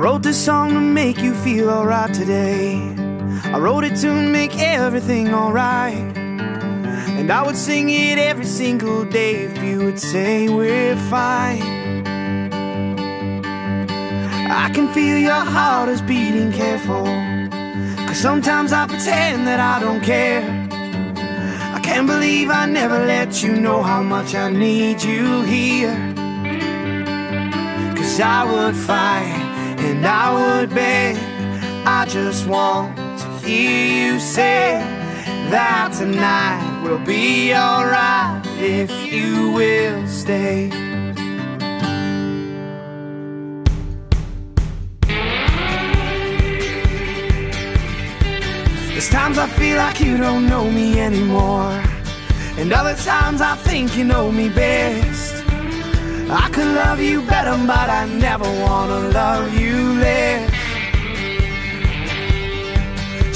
wrote this song to make you feel alright today. I wrote it to make everything alright, and I would sing it every single day if you would say we're fine. I can feel your heart is beating, careful, 'cause sometimes I pretend that I don't care. I can't believe I never let you know how much I need you here. 'Cause I would fight and I would beg, I just want to hear you say that tonight will be alright if you will stay. There's times I feel like you don't know me anymore, and other times I think you know me best. I could love you better, but I never wanna love you less.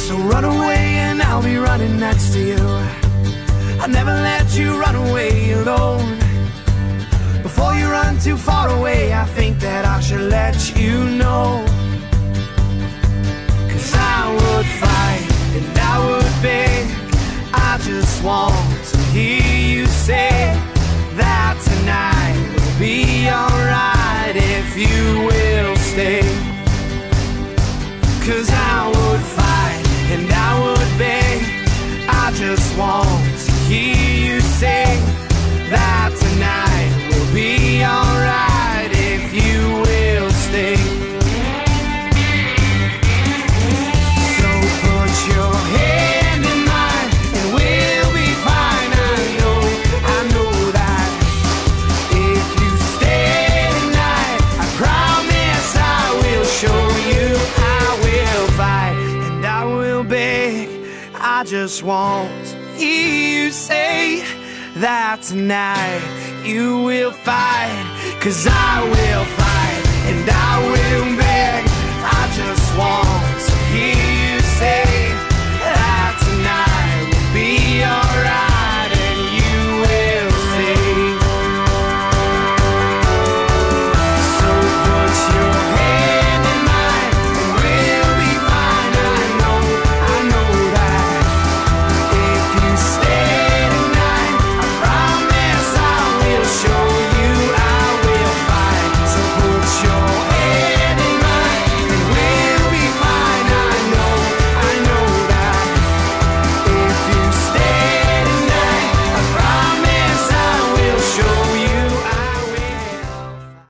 So run away and I'll be running next to you. I never let you run away alone. Before you run too far away, I think that I should let you know. 'Cause I would fight and I would beg, I just want to hear you say that tonight will be alright if you will stay. 'Cause I would fight and I would beg, I just want to hear you say that tonight will be alright if you will stay. So put your hand in mine and we'll be fine. I know that if you stay tonight, I promise I will show you I will fight and I will beg. I just want to hear you say that tonight you will fight. 'Cause I will fight and I will beg. I just want